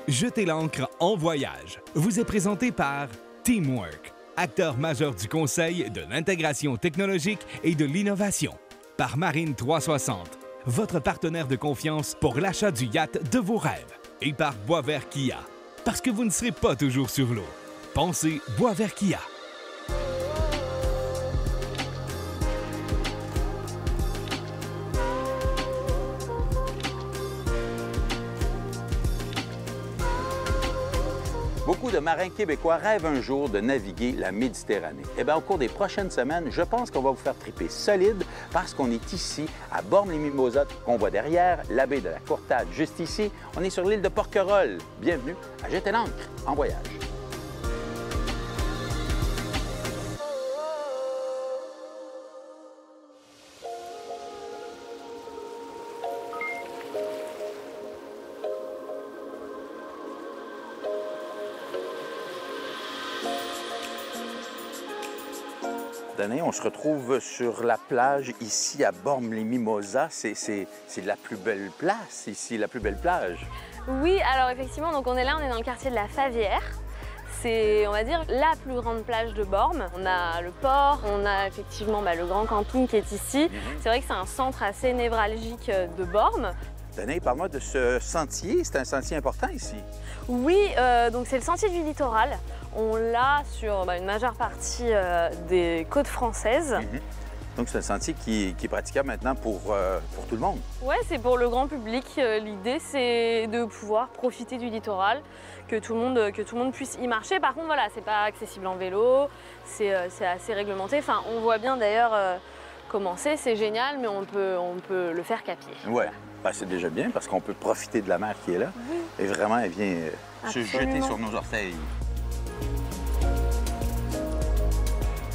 Jetez l'ancre en voyage vous est présenté par Teamwork, acteur majeur du conseil, de l'intégration technologique et de l'innovation. Par Marine 360, votre partenaire de confiance pour l'achat du yacht de vos rêves. Et par Boisvert Kia, parce que vous ne serez pas toujours sur l'eau. Pensez Boisvert Kia. Beaucoup de marins québécois rêvent un jour de naviguer la Méditerranée. Eh bien, au cours des prochaines semaines, je pense qu'on va vous faire triper solide parce qu'on est ici, à Bormes-les-Mimosas, qu'on voit derrière, la baie de la Courtade, juste ici. On est sur l'île de Porquerolles. Bienvenue à Jeter l'ancre en voyage. On se retrouve sur la plage ici à Bormes-les-Mimosas. C'est la plus belle place ici, la plus belle plage. Oui, alors effectivement, donc on est dans le quartier de la Favière. C'est, on va dire, la plus grande plage de Bormes. On a le port, on a effectivement le Grand Camping qui est ici. C'est vrai que c'est un centre assez névralgique de Bormes. Danae, parle-moi de ce sentier. C'est un sentier important ici. Oui, donc c'est le sentier du littoral. On l'a sur une majeure partie des côtes françaises. Donc c'est un sentier qui est praticable maintenant pour tout le monde. Oui, c'est pour le grand public. L'idée, c'est de pouvoir profiter du littoral, que tout le monde puisse y marcher. Par contre, voilà, c'est pas accessible en vélo, c'est assez réglementé. Enfin, on voit bien d'ailleurs comment c'est génial, mais on peut le faire qu'à pied. Ouais. Ben, c'est déjà bien parce qu'on peut profiter de la mer qui est là. Et vraiment, elle vient se jeter sur nos orteils.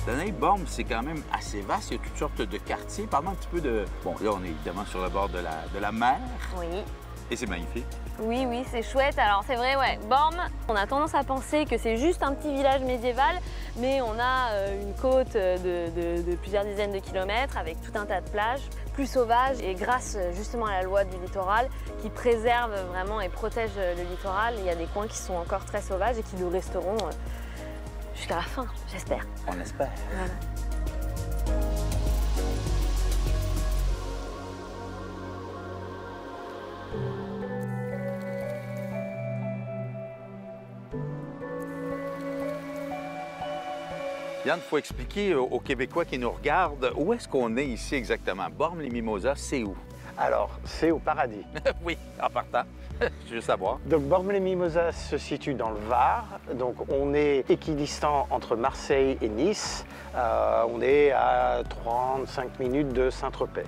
Danae, Bormes, c'est quand même assez vaste. Il y a toutes sortes de quartiers. Parle-moi un petit peu de... Bon, là, on est évidemment sur le bord de la mer. Oui. Et c'est magnifique. Oui, oui, c'est chouette. Alors, c'est vrai, ouais, Bormes, on a tendance à penser que c'est juste un petit village médiéval, mais on a une côte de plusieurs dizaines de kilomètres avec tout un tas de plages plus sauvages. Et grâce justement à la loi du littoral qui préserve vraiment et protège le littoral, il y a des coins qui sont encore très sauvages et qui nous resteront jusqu'à la fin, j'espère. On espère. Voilà. Yann, il faut expliquer aux Québécois qui nous regardent où est-ce qu'on est ici exactement. Bormes-les-Mimosas, c'est où? Alors, c'est au paradis. Oui, en partant. Je veux savoir. Donc, Bormes-les-Mimosas se situe dans le Var. Donc, on est équidistant entre Marseille et Nice. On est à 35 minutes de Saint-Tropez,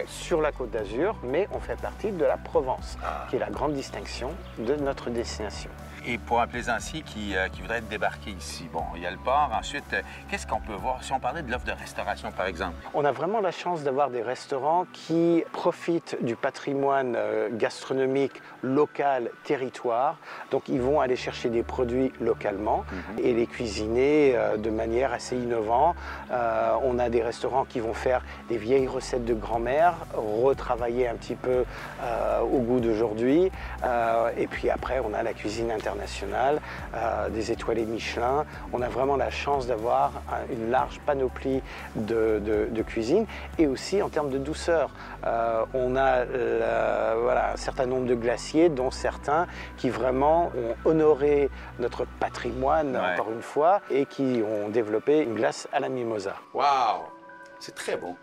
sur la Côte d'Azur, mais on fait partie de la Provence, qui est la grande distinction de notre destination. Et pour un plaisancier qui voudrait débarquer ici, bon, il y a le port. Ensuite, qu'est-ce qu'on peut voir? Si on parlait de l'offre de restauration, par exemple. On a vraiment la chance d'avoir des restaurants qui profitent du patrimoine gastronomique local, territoire. Donc, ils vont aller chercher des produits localement et les cuisiner de manière assez innovante. On a des restaurants qui vont faire des vieilles recettes de grand-mère, retravailler un petit peu au goût d'aujourd'hui. Et puis après, on a la cuisine internationale, des étoilés Michelin. On a vraiment la chance d'avoir une large panoplie de cuisine et aussi en termes de douceur. On a un certain nombre de glaciers, dont certains qui vraiment ont honoré notre patrimoine, encore une fois, et qui ont développé une glace à la mimosa. Waouh! C'est très beau.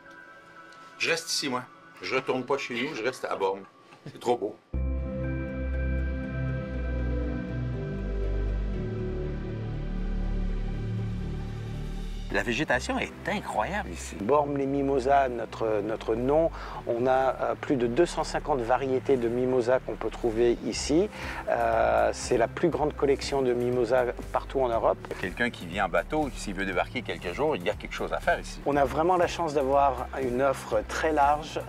Je reste ici, moi. Je retourne pas chez nous, je reste à Bormes. C'est trop beau. La végétation est incroyable ici. Bormes-les-Mimosas, notre nom, on a plus de 250 variétés de mimosas qu'on peut trouver ici. C'est la plus grande collection de mimosas partout en Europe. Quelqu'un qui vient en bateau, s'il veut débarquer quelques jours, il y a quelque chose à faire ici. On a vraiment la chance d'avoir une offre très large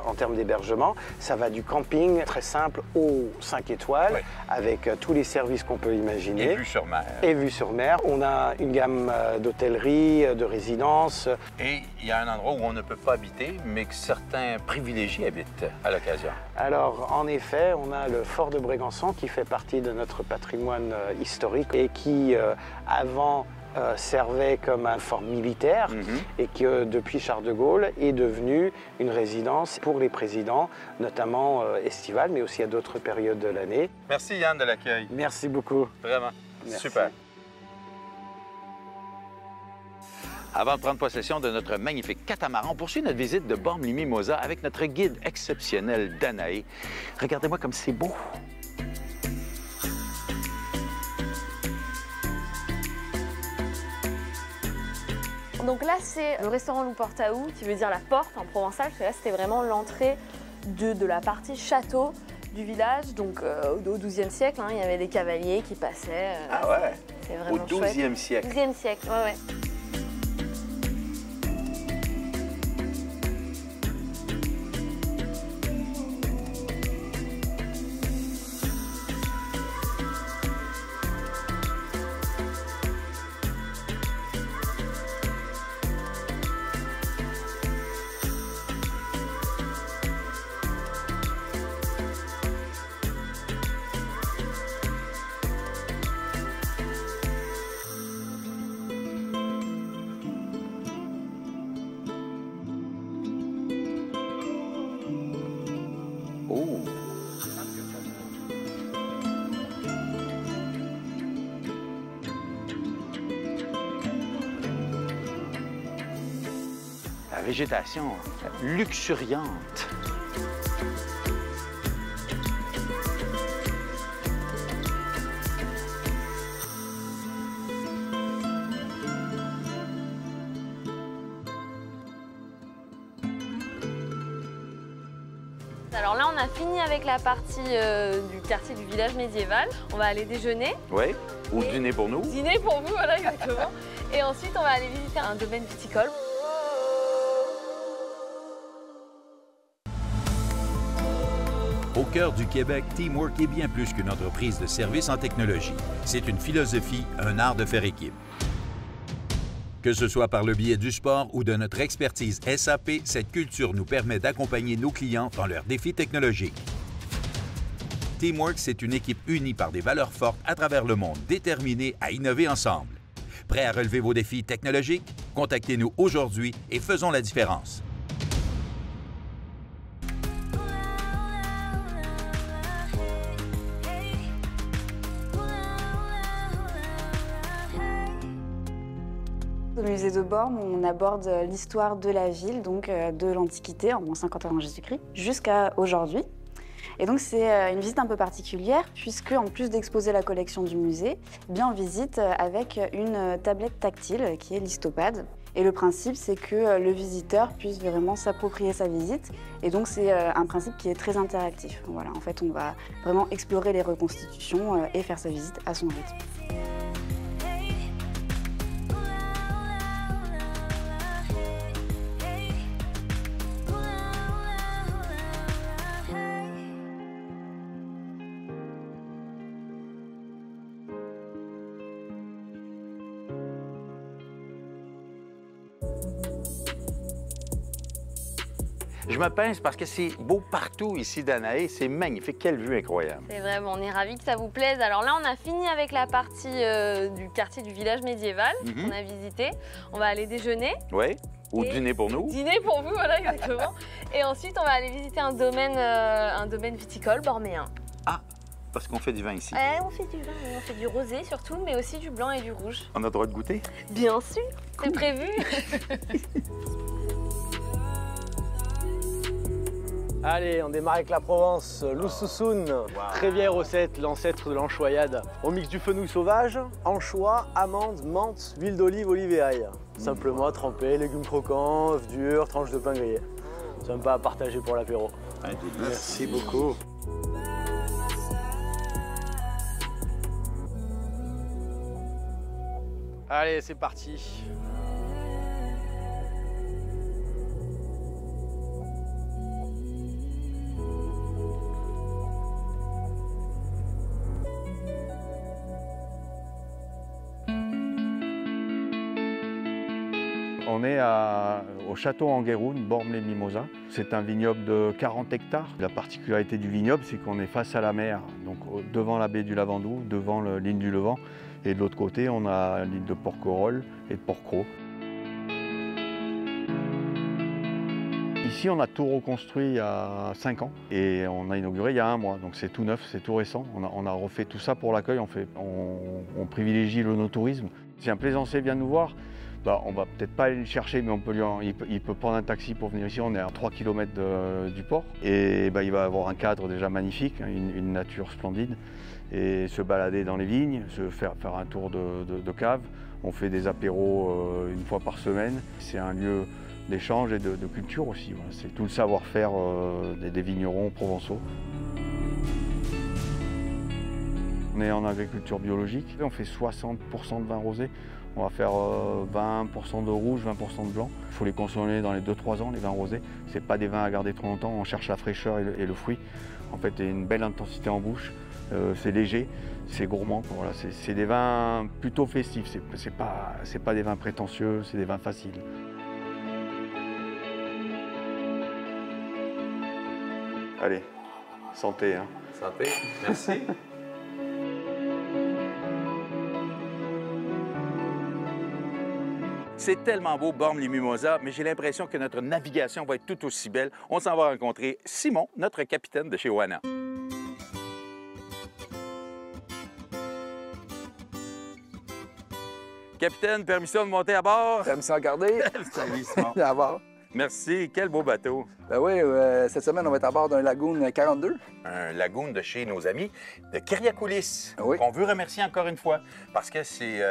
en termes d'hébergement. Ça va du camping très simple aux 5 étoiles, avec tous les services qu'on peut imaginer. Et vue sur mer. Et vue sur mer. On a une gamme d'hôtellerie, d'hôtellerie, de résidence. Et il y a un endroit où on ne peut pas habiter, mais que certains privilégiés habitent à l'occasion. Alors, en effet, on a le fort de Brégançon qui fait partie de notre patrimoine historique et qui, avant, servait comme un fort militaire et qui, depuis Charles de Gaulle, est devenu une résidence pour les présidents, notamment estivale, mais aussi à d'autres périodes de l'année. Merci Yann de l'accueil. Merci beaucoup. Vraiment. Merci. Super. Avant de prendre possession de notre magnifique catamaran, on poursuit notre visite de Bormes-les-Mimosas avec notre guide exceptionnel Danae. Regardez-moi comme c'est beau. Donc là, c'est le restaurant Louportaou, qui veut dire la porte en provençal, parce que là, c'était vraiment l'entrée de la partie château du village. Donc au XIIe siècle, hein, il y avait des cavaliers qui passaient. Ah ouais? C'est vraiment Au XIIe siècle. XIIe siècle, ouais, ouais. Oh! La végétation luxuriante. Alors là, on a fini avec la partie du quartier du village médiéval. On va aller déjeuner. Oui, ou dîner pour nous. Dîner pour vous, voilà, exactement. Et ensuite, on va aller visiter un domaine viticole. Au cœur du Québec, Teamwork est bien plus qu'une entreprise de services en technologie. C'est une philosophie, un art de faire équipe. Que ce soit par le biais du sport ou de notre expertise SAP, cette culture nous permet d'accompagner nos clients dans leurs défis technologiques. Teamwork, c'est une équipe unie par des valeurs fortes à travers le monde, déterminée à innover ensemble. Prêt à relever vos défis technologiques? Contactez-nous aujourd'hui et faisons la différence. Au musée de Bormes, on aborde l'histoire de la ville, donc de l'Antiquité, en moins 50 avant Jésus-Christ, jusqu'à aujourd'hui. Et donc c'est une visite un peu particulière, puisque en plus d'exposer la collection du musée, eh bien on visite avec une tablette tactile qui est l'Histopad. Et le principe, c'est que le visiteur puisse vraiment s'approprier sa visite. Et donc c'est un principe qui est très interactif. Voilà, en fait, on va vraiment explorer les reconstitutions et faire sa visite à son rythme. Je me pince parce que c'est beau partout ici, Danae. C'est magnifique. Quelle vue incroyable. C'est vrai, bon, on est ravis que ça vous plaise. Alors là, on a fini avec la partie du quartier du village médiéval qu'on a visité. On va aller déjeuner. Oui, ou Et dîner pour nous. Dîner pour vous, voilà, exactement. Et ensuite, on va aller visiter un domaine viticole borméen. Ah, parce qu'on fait du vin ici. On fait du vin, on fait du rosé surtout, mais aussi du blanc et du rouge. On a le droit de goûter? Bien sûr, c'est prévu. Allez, on démarre avec la Provence, l'Oussoussoun, Trévière aux 7, l'ancêtre de l'anchoyade. On mixe du fenouil sauvage, anchois, amandes, menthe, huile d'olive, olive et ail. Simplement trempé, légumes croquants, œufs durs, tranches de pain grillé. Sympa à partager pour l'apéro. Merci beaucoup. Allez, c'est parti. On est au château Angueroun, Bormes-les-Mimosas. C'est un vignoble de 40 hectares. La particularité du vignoble, c'est qu'on est face à la mer, donc devant la baie du Lavandou, devant l'île du Levant. Et de l'autre côté, on a l'île de Porquerolles et de Porquerolles. Ici, on a tout reconstruit il y a 5 ans et on a inauguré il y a 1 mois. Donc c'est tout neuf, c'est tout récent. On a refait tout ça pour l'accueil. On privilégie le no-tourisme. Si un plaisancier vient nous voir, on va peut-être pas aller le chercher, mais il peut prendre un taxi pour venir ici. On est à 3 km du port et il va avoir un cadre déjà magnifique, une nature splendide, et se balader dans les vignes, faire un tour de cave. On fait des apéros 1 fois par semaine. C'est un lieu d'échange et de culture aussi. Voilà. C'est tout le savoir-faire des vignerons provençaux. On est en agriculture biologique. On fait 60% de vin rosé. On va faire 20% de rouge, 20% de blanc. Il faut les consommer dans les 2-3 ans, les vins rosés. Ce n'est pas des vins à garder trop longtemps. On cherche la fraîcheur et le fruit. En fait, il y a une belle intensité en bouche. C'est léger, c'est gourmand. Voilà. C'est des vins plutôt festifs. C'est pas des vins prétentieux, c'est des vins faciles. Allez, santé. Hein. Santé, merci. C'est tellement beau, Bormes-les-Mimosas, mais j'ai l'impression que notre navigation va être tout aussi belle. On s'en va rencontrer Simon, notre capitaine de chez Oana. Capitaine, permission de monter à bord? Permission à garder. Salut, Simon. À bord. Merci. Quel beau bateau. Ben oui, cette semaine, on va être à bord d'un Lagoon 42. Un lagoon de chez nos amis de Kyriakoulis, Oui. qu'on veut remercier encore une fois, parce que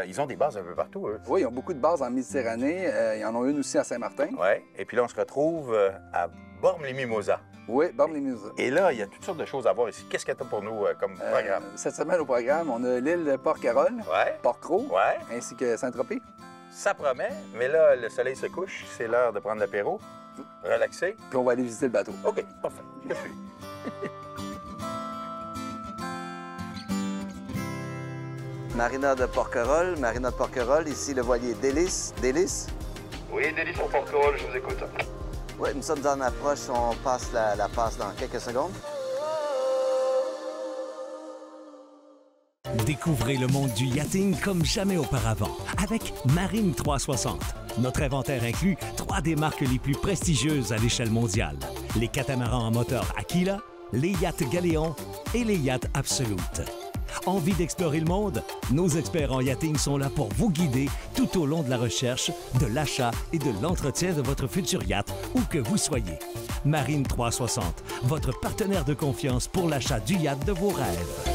ils ont des bases un peu partout, eux. Oui, ils ont beaucoup de bases en Méditerranée. Ils en ont une aussi à Saint-Martin. Oui. Et puis là, on se retrouve à Bormes-les-Mimosas. Oui, Bormes-les-Mimosas. Et là, il y a toutes sortes de choses à voir ici. Qu'est-ce que tu as pour nous comme programme? Cette semaine, au programme, on a l'île de Porquerolles, Ouais. Port-Cros, Ouais. ainsi que Saint-Tropez. Ça promet, mais là, le soleil se couche. C'est l'heure de prendre l'apéro, relaxer. Puis on va aller visiter le bateau. OK, parfait. Je suis. Marina de Porquerolles, ici le voilier Délice. Délice? Oui, Délice pour Porquerolles, je vous écoute. Oui, nous sommes en approche, on passe la passe dans quelques secondes. Découvrez le monde du yachting comme jamais auparavant avec Marine 360. Notre inventaire inclut 3 des marques les plus prestigieuses à l'échelle mondiale. Les catamarans à moteur Aquila, les yachts Galéon et les yachts Absolute. Envie d'explorer le monde? Nos experts en yachting sont là pour vous guider tout au long de la recherche, de l'achat et de l'entretien de votre futur yacht, où que vous soyez. Marine 360, votre partenaire de confiance pour l'achat du yacht de vos rêves.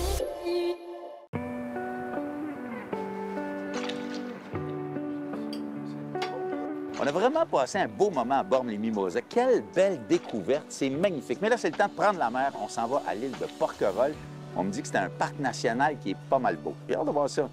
On a vraiment passé un beau moment à Bormes-les-Mimosas. Quelle belle découverte, c'est magnifique. Mais là, c'est le temps de prendre la mer. On s'en va à l'île de Porquerolles. On me dit que c'est un parc national qui est pas mal beau. J'ai hâte de voir ça.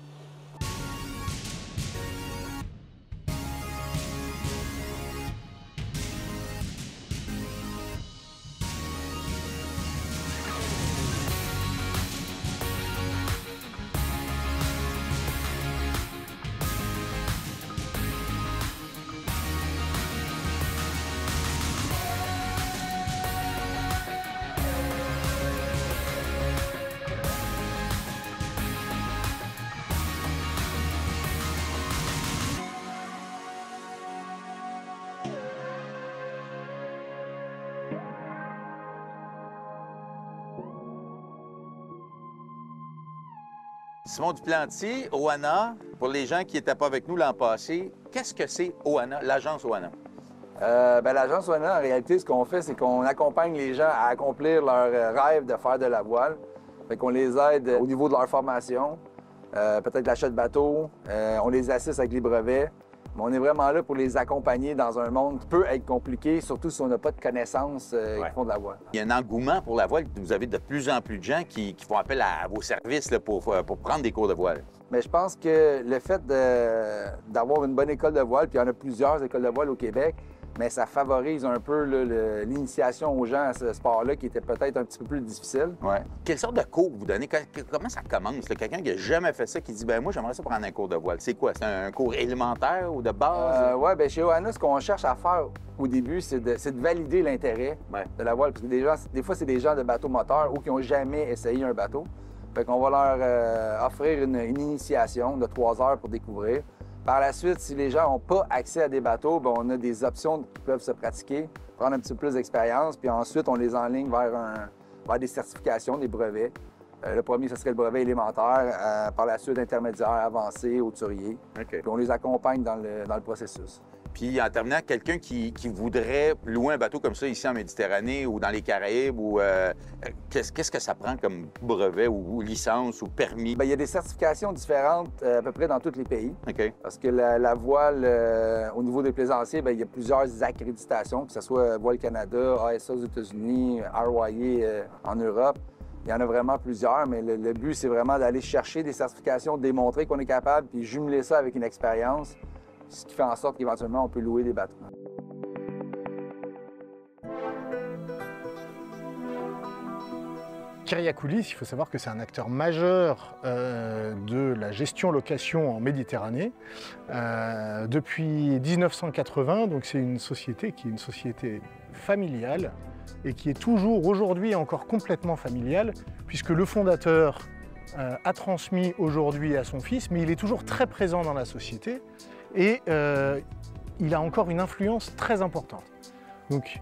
Simon Duplantier, Oana, pour les gens qui n'étaient pas avec nous l'an passé, qu'est-ce que c'est Oana, l'agence Oana? L'agence Oana, en réalité, ce qu'on fait, c'est qu'on accompagne les gens à accomplir leur rêve de faire de la voile. Fait qu'on les aide au niveau de leur formation, peut-être l'achat de bateau, on les assiste avec les brevets. Mais on est vraiment là pour les accompagner dans un monde qui peut être compliqué, surtout si on n'a pas de connaissances qui font de la voile. Il y a un engouement pour la voile. Vous avez de plus en plus de gens qui font appel à vos services là, pour prendre des cours de voile. Mais je pense que le fait d'avoir une bonne école de voile, puis il y en a plusieurs écoles de voile au Québec, mais ça favorise un peu l'initiation aux gens à ce sport-là qui était peut-être un petit peu plus difficile. Ouais. Quelle sorte de cours vous donnez? Comment ça commence? Quelqu'un qui n'a jamais fait ça, qui dit ben moi, j'aimerais ça prendre un cours de voile. C'est quoi? C'est un cours élémentaire ou de base? Oui, bien chez Ohana, ce qu'on cherche à faire au début, c'est de valider l'intérêt de la voile. Parce que des fois, c'est des gens de bateau moteur ou qui n'ont jamais essayé un bateau. Fait qu'on va leur offrir une initiation de 3 heures pour découvrir. Par la suite, si les gens n'ont pas accès à des bateaux, bien, on a des options qui peuvent se pratiquer, prendre un petit peu plus d'expérience, puis ensuite, on les enligne vers des certifications, des brevets. Le premier, ce serait le brevet élémentaire, par la suite, intermédiaire, avancé, hauturier. Okay. Puis on les accompagne dans le processus. Puis en terminant, quelqu'un qui voudrait louer un bateau comme ça ici en Méditerranée ou dans les Caraïbes, ou qu'est-ce que ça prend comme brevet ou licence ou permis? Bien, il y a des certifications différentes à peu près dans tous les pays. OK. Parce que la voile, au niveau des plaisanciers, bien, il y a plusieurs accréditations, que ce soit Voile Canada, ASA aux États-Unis, RYA en Europe. Il y en a vraiment plusieurs, mais le but, c'est vraiment d'aller chercher des certifications, démontrer qu'on est capable, puis jumeler ça avec une expérience, ce qui fait en sorte qu'éventuellement, on peut louer des bateaux. Kyriakoulis, il faut savoir que c'est un acteur majeur de la gestion-location en Méditerranée depuis 1980. Donc c'est une société qui est une société familiale et qui est toujours aujourd'hui encore complètement familiale, puisque le fondateur a transmis aujourd'hui à son fils, mais il est toujours très présent dans la société et il a encore une influence très importante. Donc,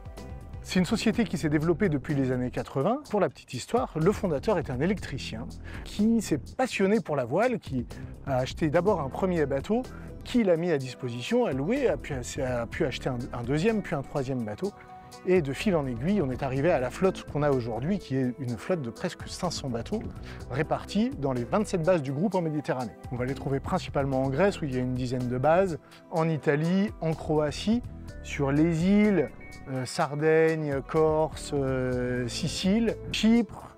c'est une société qui s'est développée depuis les années 80. Pour la petite histoire, le fondateur était un électricien qui s'est passionné pour la voile, qui a acheté d'abord un premier bateau, qu'il a mis à disposition, a loué, a pu acheter un deuxième, puis un troisième bateau. Et de fil en aiguille, on est arrivé à la flotte qu'on a aujourd'hui, qui est une flotte de presque 500 bateaux, répartis dans les 27 bases du groupe en Méditerranée. On va les trouver principalement en Grèce, où il y a une dizaine de bases, en Italie, en Croatie, sur les îles, Sardaigne, Corse, Sicile, Chypre,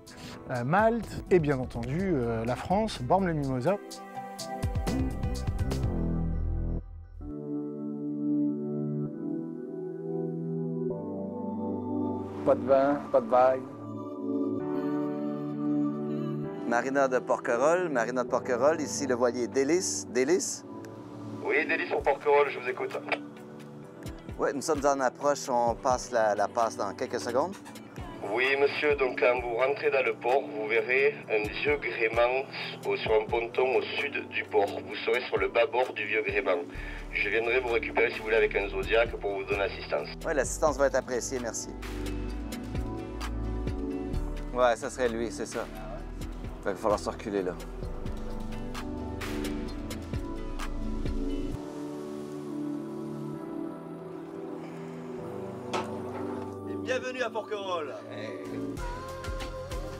Malte, et bien entendu la France, Bormes-les-Mimosas. Pas de vent, pas de vague. Marina de Porquerolles, ici le voilier Délice. Délice? Oui, Délice pour Porquerolles, je vous écoute. Oui, nous sommes en approche, on passe la passe dans quelques secondes. Oui, monsieur, donc quand vous rentrez dans le port, vous verrez un vieux gréement sur un ponton au sud du port. Vous serez sur le bâbord du vieux gréement. Je viendrai vous récupérer, si vous voulez, avec un Zodiac pour vous donner assistance. Oui, l'assistance va être appréciée, merci. Ouais, ça serait lui, c'est ça. Il va falloir se reculer, là. Bienvenue à Porquerolles.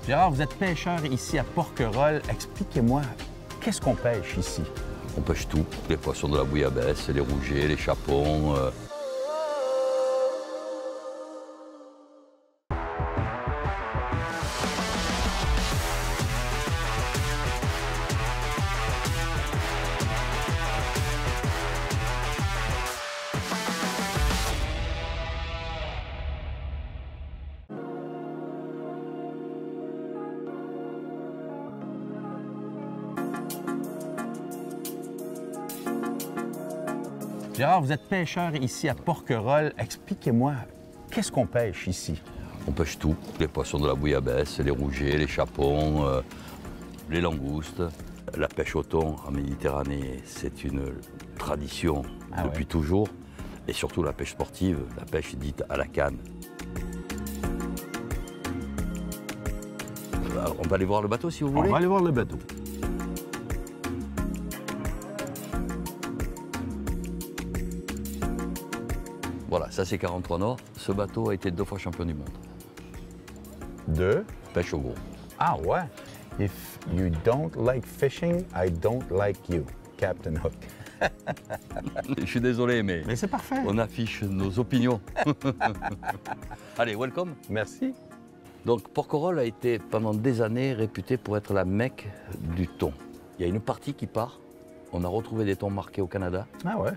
Gérard, vous êtes pêcheur ici à Porquerolles. Expliquez-moi, qu'est-ce qu'on pêche ici? On pêche tout, les poissons de la bouillabaisse, les rougets, les chapons. Gérard, vous êtes pêcheur ici à Porquerolles. Expliquez-moi, qu'est-ce qu'on pêche ici? On pêche tout, les poissons de la bouillabaisse, les rougets, les chapons, les langoustes. La pêche au thon en Méditerranée, c'est une tradition depuis toujours. Et surtout la pêche sportive, la pêche dite à la canne. On va aller voir le bateau si vous voulez. On va aller voir le bateau. Voilà, ça c'est 43 Nord. Ce bateau a été 2 fois champion du monde. De pêche au gros. Ah ouais. If you don't like fishing, I don't like you, Captain Hook. Je suis désolé, mais c'est parfait. On affiche nos opinions. Allez, welcome. Merci. Donc, Porquerolles a été pendant des années réputé pour être la Mecque du thon. Il y a une partie qui part. On a retrouvé des thons marqués au Canada. Ah ouais.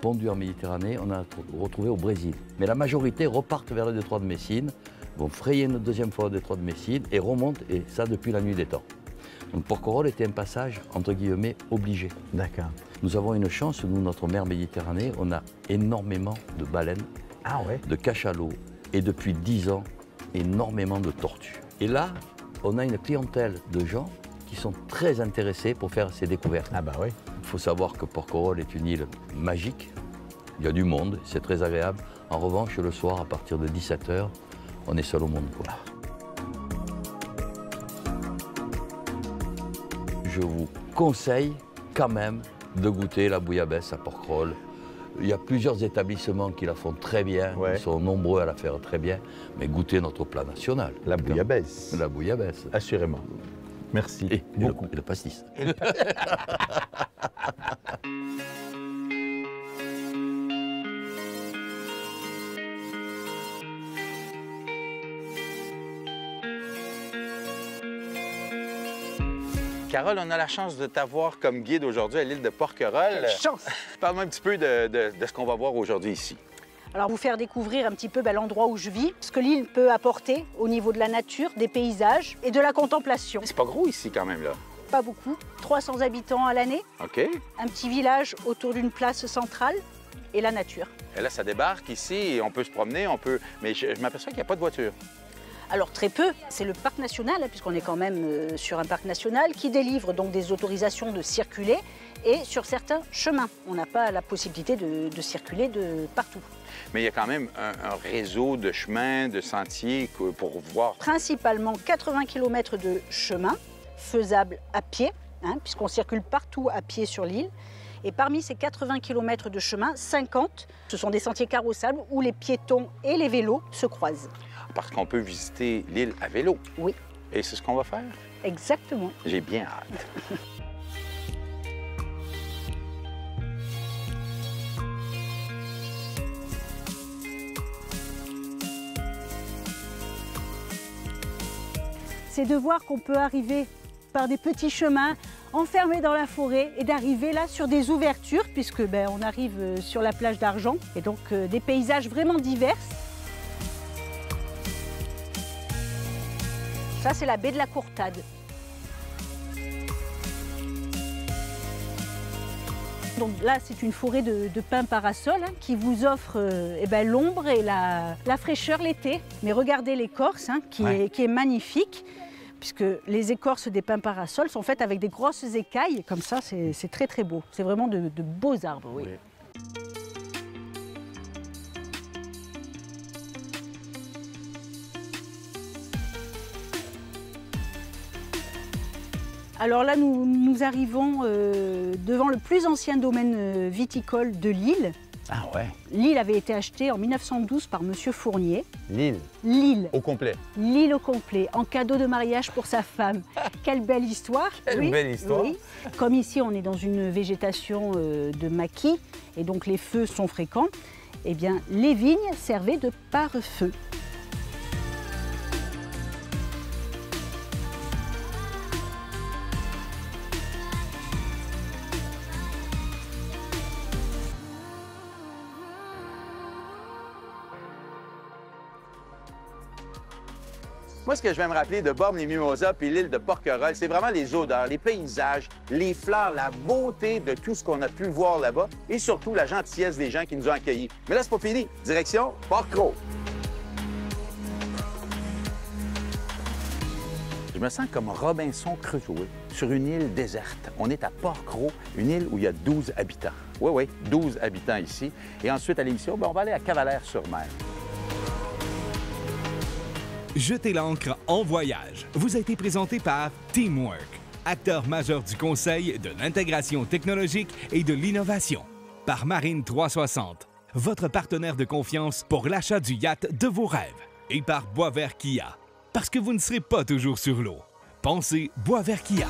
pondus en Méditerranée, on a retrouvé au Brésil. Mais la majorité repartent vers le détroit de Messine, vont frayer une deuxième fois le détroit de Messine et remontent, et ça depuis la nuit des temps. Donc Porquerolles était un passage, entre guillemets, obligé. D'accord. Nous avons une chance, nous, notre mer Méditerranée, on a énormément de baleines, de cachalots, et depuis 10 ans, énormément de tortues. Et là, on a une clientèle de gens qui sont très intéressés pour faire ces découvertes. Ah bah oui. Il faut savoir que Porquerolles est une île magique. Il y a du monde, c'est très agréable. En revanche, le soir, à partir de 17 h, on est seul au monde, quoi. Je vous conseille quand même de goûter la bouillabaisse à Porquerolles. Il y a plusieurs établissements qui la font très bien, ils sont nombreux à la faire très bien, mais goûtez notre plat national. La bouillabaisse. La bouillabaisse. Assurément. Merci. Et beaucoup. Et le pastis. Carole, on a la chance de t'avoir comme guide aujourd'hui à l'île de Porquerolles. Quelle chance! Parle-moi un petit peu de ce qu'on va voir aujourd'hui ici. Alors, vous faire découvrir un petit peu l'endroit où je vis, ce que l'île peut apporter au niveau de la nature, des paysages et de la contemplation. C'est pas gros ici quand même, là. Pas beaucoup, 300 habitants à l'année. OK. Un petit village autour d'une place centrale et la nature. Et là, ça débarque ici et on peut se promener, mais je m'aperçois qu'il n'y a pas de voiture. Alors très peu, c'est le parc national, puisqu'on est quand même sur un parc national, qui délivre donc des autorisations de circuler et sur certains chemins. On n'a pas la possibilité de circuler de partout. Mais il y a quand même un réseau de chemins, de sentiers pour voir. Principalement 80 km de chemins faisables à pied, puisqu'on circule partout à pied sur l'île. Et parmi ces 80 km de chemin, 50, ce sont des sentiers carrossables où les piétons et les vélos se croisent. Parce qu'on peut visiter l'île à vélo. Oui. Et c'est ce qu'on va faire? Exactement. J'ai bien hâte. C'est de voir qu'on peut arriver par des petits chemins enfermés dans la forêt et d'arriver là sur des ouvertures, puisque on arrive sur la plage d'Argent, et donc des paysages vraiment divers. Ça, c'est la baie de la Courtade. Donc là, c'est une forêt de pins parasols qui vous offre l'ombre et la fraîcheur l'été. Mais regardez l'écorce qui est magnifique, puisque les écorces des pins parasols sont faites avec des grosses écailles. Comme ça, c'est très très beau. C'est vraiment de beaux arbres. Oui. Alors là, nous arrivons devant le plus ancien domaine viticole de l'île. Ah ouais. L'île avait été achetée en 1912 par Monsieur Fournier. L'île? L'île. Au complet? L'île au complet, en cadeau de mariage pour sa femme. Quelle belle histoire! Quelle belle histoire! Oui. Comme ici, on est dans une végétation de maquis, et donc les feux sont fréquents, eh bien, les vignes servaient de pare-feu. Moi, ce que je vais me rappeler de Bormes-les-Mimosas puis l'île de Porquerolles, c'est vraiment les odeurs, les paysages, les fleurs, la beauté de tout ce qu'on a pu voir là-bas et surtout la gentillesse des gens qui nous ont accueillis. Mais là, c'est pas fini. Direction Port-Cros. Je me sens comme Robinson Crusoe sur une île déserte. On est à Port-Cros, une île où il y a 12 habitants. Oui, 12 habitants ici. Et ensuite, à l'émission, on va aller à Cavalère-sur-Mer. Jetez l'ancre en voyage vous a été présenté par Teamwork, acteur majeur du conseil, de l'intégration technologique et de l'innovation. Par Marine 360, votre partenaire de confiance pour l'achat du yacht de vos rêves. Et par Boisvert Kia, parce que vous ne serez pas toujours sur l'eau. Pensez Boisvert Kia.